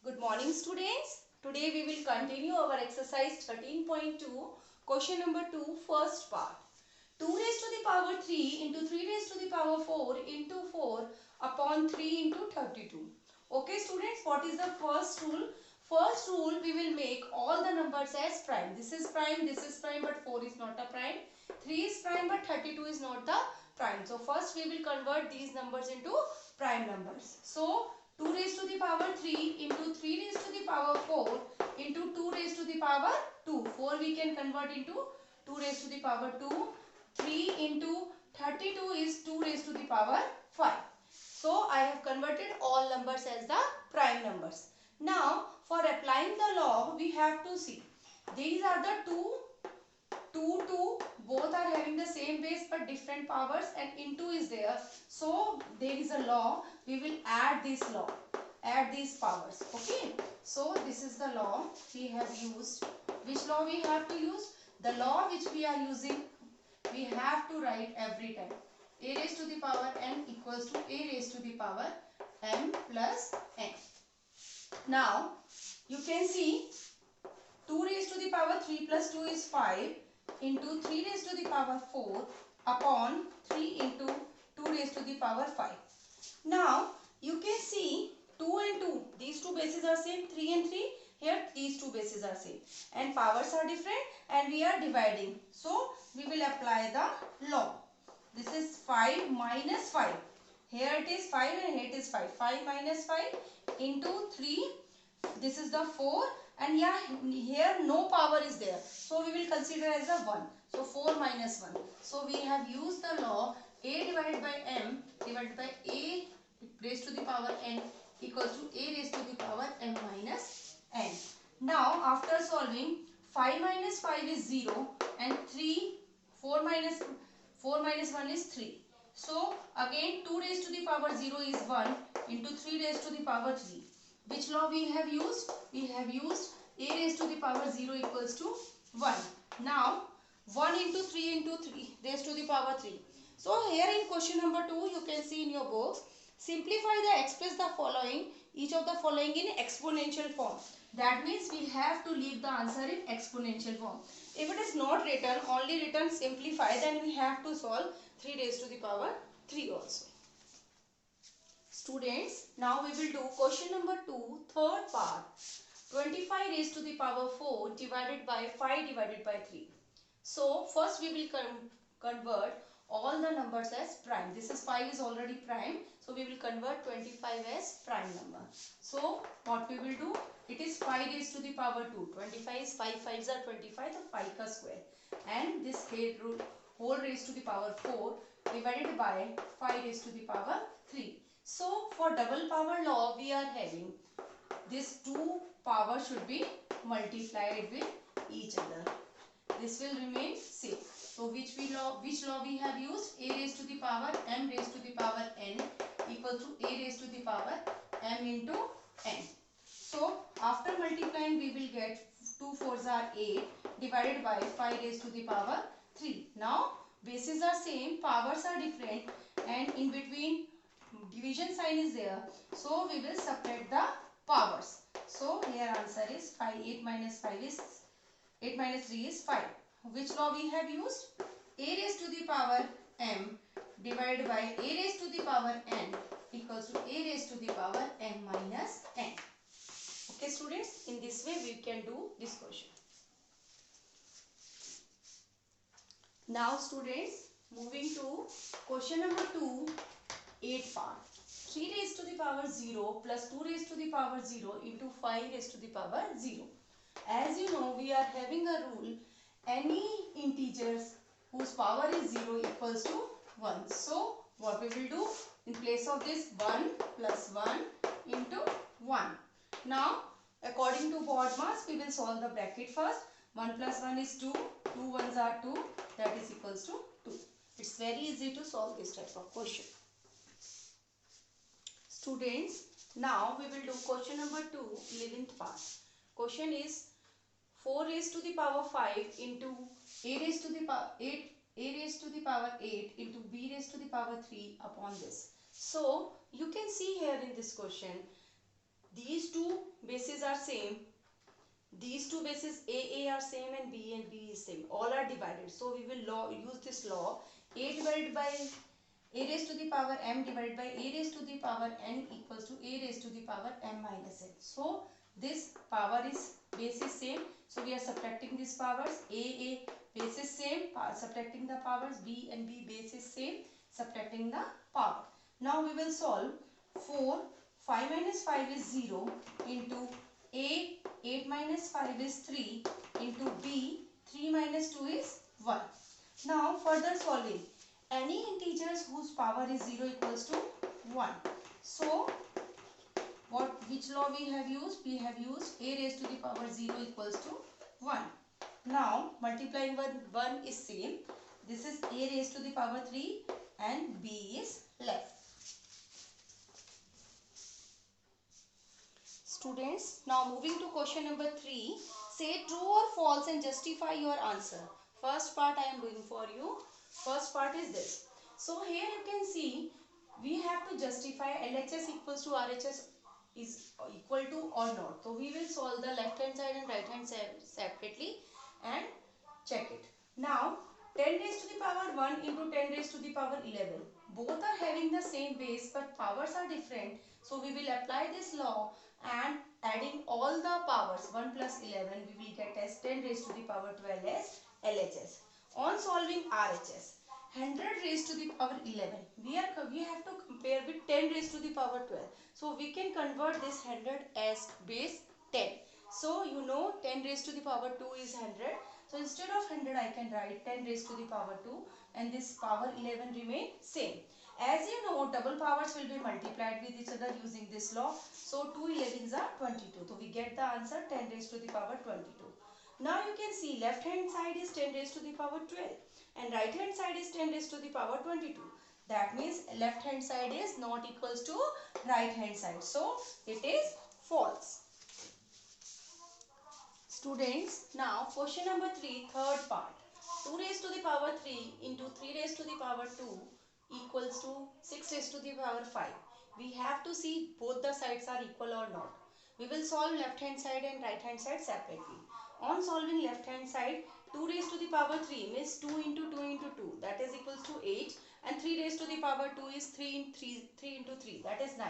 Good morning students. Today we will continue our exercise 13.2 question number 2 first part. 2 raised to the power 3 into 3 raised to the power 4 into 4 upon 3 into 32. Okay students, what is the first rule? First rule, we will make all the numbers as prime. This is prime but 4 is not a prime. 3 is prime but 32 is not the prime. So first we will convert these numbers into prime numbers. So 2 raised to the power 3 into 3 raised to the power 4 into 2 raised to the power 2. 4 we can convert into 2 raised to the power 2. 3 into 32 is 2 raised to the power 5. So I have converted all numbers as the prime numbers. Now for applying the law, we have to see. These are the 2, both are having the same base but different powers, and into is there. So there is a law. We will add this law. Add these powers. Okay. So this is the law we have used. Which law we have to use? The law which we are using, we have to write every time. A raised to the power n equals to a raised to the power m plus n. Now you can see 2 raised to the power 3 plus 2 is 5 into 3 raised to the power 4 upon 3 into 2 raised to the power 5. Now you can see 2 and 2, these two bases are same. 3 and 3, here these two bases are same, and powers are different, and we are dividing. So we will apply the law. This is 5 minus 5. Here it is 5 and here it is 5. 5 minus 5 into 3. This is the 4, and yeah, here no power is there. So we will consider as a 1. So 4 minus 1. So we have used the law a divided by m divided by a raised to the power n equals to a raised to the power m minus n. Now after solving, 5 minus 5 is 0 and 4 minus 1 is 3. So again 2 raised to the power 0 is 1 into 3 raised to the power 3. Which law we have used? We have used a raised to the power 0 equals to 1. Now 1 into 3 into 3 raised to the power 3. So here in question number 2, you can see in your box, simplify the express the following, each of the following in exponential form. That means we have to leave the answer in exponential form. If it is not written, only written simplify, then we have to solve 3 raised to the power 3 also. Students, now we will do question number 2, third part. 25 raised to the power 4 divided by 5 divided by 3. So first we will convert all the numbers as prime. This is 5 is already prime. So we will convert 25 as prime number. So what we will do? It is 5 raised to the power 2. 25 is 5 5s are 25, so 5 ka square. And this whole raised to the power 4 divided by 5 raised to the power 3. So for double power law, we are having these two powers should be multiplied with each other. This will remain same. So which law we have used? A raised to the power m raised to the power n equal to a raised to the power m into n. So after multiplying, we will get 2 4s are 8 divided by 5 raised to the power 3. Now bases are same, powers are different, and in between division sign is there. So we will separate the powers. So here answer is 5. 8 minus 5 is 8 minus 3 is 5. Which law we have used? A raised to the power m divided by a raised to the power n equals to a raised to the power m minus n. Okay students, in this way we can do this question. Now students, moving to question number 2, 8 part. 3 raised to the power 0 plus 2 raised to the power 0 into 5 raised to the power 0. As you know, we are having a rule, any integers whose power is 0 equals to 1. So what we will do? In place of this, 1 plus 1 into 1. Now according to BODMAS, we will solve the bracket first. 1 plus 1 is 2. 2 ones are 2. That is equals to 2. It's very easy to solve this type of question. Students, now we will do question number 2, 11th part. Question is 4 raised to the power 5 into a raised to the power 8 into b raised to the power 3 upon this. So you can see here in this question, these two bases are same. These two bases A are same and B is same. All are divided. So we will use this law. A divided by A raised to the power m divided by A raised to the power n equals to A raised to the power m minus n. So this power is base is same. So we are subtracting these powers. A base is same. Subtracting the powers. B and B base is same. Subtracting the power. Now we will solve 4. 5 minus 5 is 0 into A 8 minus 5 is 3 into B 3 minus 2 is 1. Now further solving. Any integers whose power is 0 equals to 1. So which law we have used? We have used A raised to the power 0 equals to 1. Now multiplying 1 is same. This is A raised to the power 3 and B is left. Students, now moving to question number 3. Say true or false and justify your answer. First part I am doing for you. First part is this. So here you can see we have to justify LHS equals to RHS is equal to or not. So we will solve the left hand side and right hand side separately and check it. Now 10 raised to the power 1 into 10 raised to the power 11. Both are having the same base but powers are different. So we will apply this law and adding all the powers 1 plus 11 we will get as 10 raised to the power 12 as LHS. On solving RHS, 100 raised to the power 11. We have to compare with 10 raised to the power 12. So we can convert this 100 as base 10. So you know 10 raised to the power 2 is 100. So instead of 100 I can write 10 raised to the power 2 and this power 11 remain same. As you know, double powers will be multiplied with each other using this law. So 2 11s are 22. So we get the answer 10 raised to the power 22. Now you can see left hand side is 10 raised to the power 12 and right hand side is 10 raised to the power 22. That means left hand side is not equals to right hand side. So it is false. Students, now question number 3, third part. 2 raised to the power 3 into 3 raised to the power 2 equals to 6 raised to the power 5. We have to see both the sides are equal or not. We will solve left hand side and right hand side separately. On solving left hand side, 2 raised to the power 3 means 2 into 2 into 2, that is equals to 8, and 3 raised to the power 2 is 3 into 3, that is 9,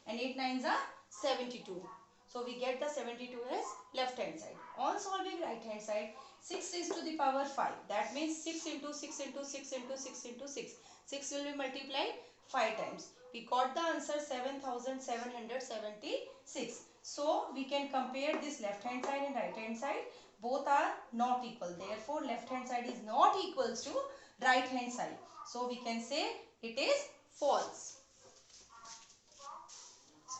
and 8 nines are 72. So we get the 72 as left hand side. On solving right hand side, 6 raised to the power 5, that means 6 into 6 into 6 into 6 into 6. 6 will be multiplied 5 times. We got the answer 7776. So we can compare this left hand side and right hand side. Both are not equal. Therefore, left hand side is not equals to right hand side. So we can say it is false.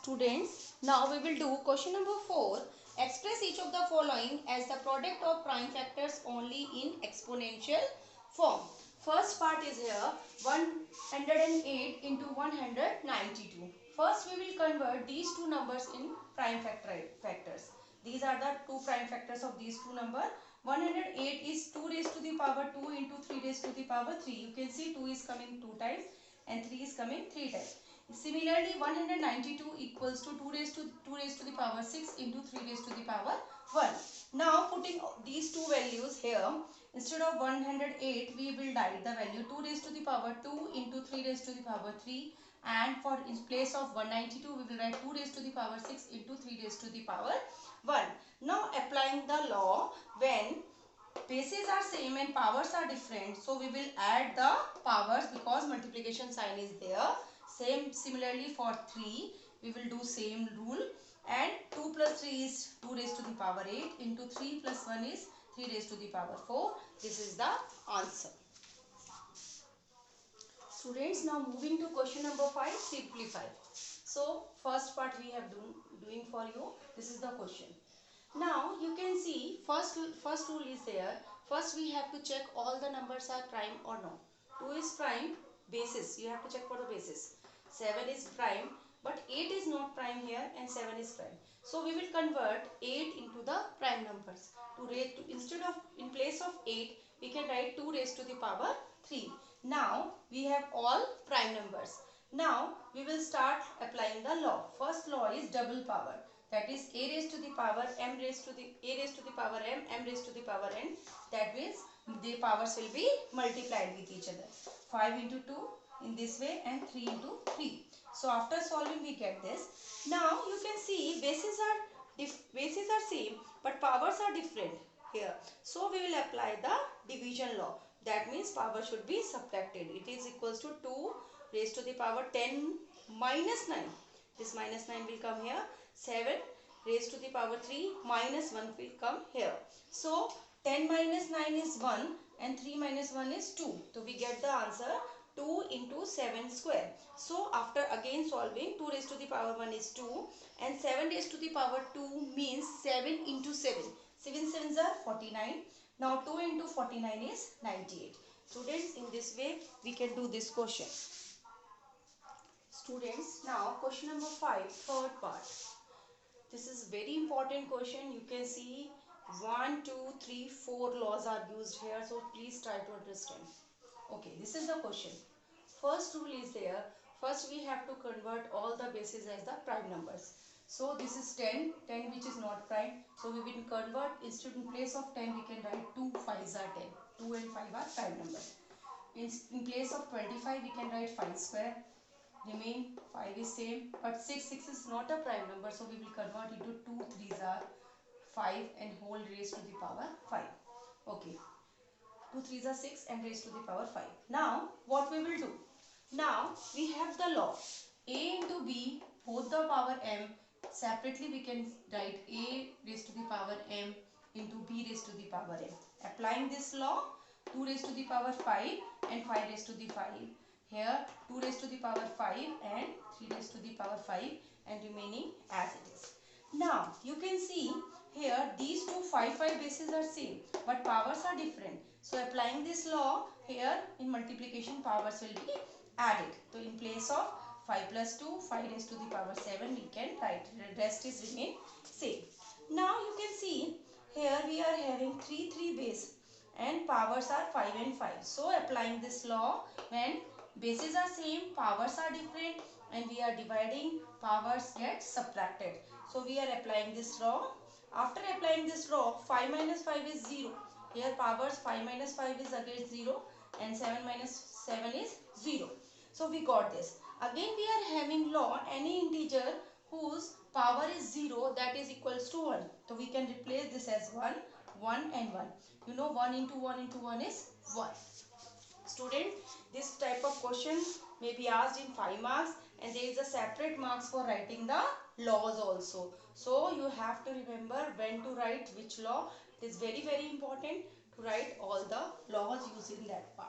Students, now we will do question number 4. Express each of the following as the product of prime factors only in exponential form. First part is here 108 into 192. First we will convert these two numbers in prime factors. These are the two prime factors of these two numbers. 108 is 2 raised to the power 2 into 3 raised to the power 3. You can see 2 is coming 2 times and 3 is coming 3 times. Similarly, 192 equals to 2 raised to the power 6 into 3 raised to the power 1. Now putting these two values here, instead of 108, we will write the value 2 raised to the power 2 into 3 raised to the power 3, and for in place of 192, we will write 2 raised to the power 6 into 3 raised to the power 1. Now applying the law, when bases are same and powers are different, so we will add the powers because multiplication sign is there. Similarly for 3, we will do same rule, and 2 plus 3 is 2 raised to the power 8 into 3 plus 1 is 3 raised to the power 4. This is the answer. Students, now moving to question number 5, simplify. So first part we have doing for you. This is the question. Now you can see first rule is there. First we have to check all the numbers are prime or not. 2 is prime, basis. You have to check for the basis. 7 is prime, but 8 is not prime here and 7 is prime. So we will convert 8 into the prime numbers. Instead of in place of 8, we can write 2 raised to the power 3. Now we have all prime numbers. Now we will start applying the law. First law is double power. that is a raised to the power m raised to the a raised to the power m raised to the power n. That means the powers will be multiplied with each other. 5 into 2 in this way and 3 into 3. So after solving we get this. Now you can see bases are same but powers are different here. So we will apply the division law. That means power should be subtracted. It is equals to 2 raised to the power 10 minus 9. This minus 9 will come here. 7 raised to the power 3 minus 1 will come here. So 10 minus 9 is 1 and 3 minus 1 is 2. So we get the answer 2 into 7 square. So after again solving, 2 raised to the power 1 is 2 and 7 raised to the power 2 means 7 into 7. 7 sevens are 49. Now 2 into 49 is 98. Students, in this way we can do this question. Students, now question number 5, third part. This is very important question. You can see 1, 2, 3, 4 laws are used here. So please try to understand. Okay, this is the question. First rule is there. First we have to convert all the bases as the prime numbers. So this is 10 which is not prime. So we will convert, instead in place of 10 we can write 2 5s are 10. 2 and 5 are prime numbers. In place of 25 we can write 5 square. Remain 5 is same, but 6 is not a prime number, so we will convert into 2 3s are 5 and whole raised to the power 5. Okay, 2 3s are 6 and raised to the power 5. Now what we will do? Now we have the law a into b both the power m. Separately we can write a raised to the power m into b raised to the power m. Applying this law, 2 raised to the power 5 and 5 raised to the 5. Here 2 raised to the power 5 and 3 raised to the power 5 and remaining as it is. Now you can see here these two 5 bases are same but powers are different. So applying this law, here in multiplication powers will be added. So in place of 5 plus 2, 5 raised to the power 7 we can write. The rest is remain same. Now you can see here we are having 3 base and powers are 5 and 5. So applying this law, when bases are same, powers are different and we are dividing, powers get subtracted. So we are applying this law. After applying this law, 5 minus 5 is 0. Here powers 5 minus 5 is again 0 and 7 minus 7 is 0. So we got this. Again we are having law, any integer whose power is 0 that is equals to 1. So we can replace this as 1, 1 and 1. You know 1 into 1 into 1 is 1. Student, this type of question may be asked in 5 marks and there is a separate marks for writing the laws also. So you have to remember when to write which law. It is very important to write all the laws used in that part.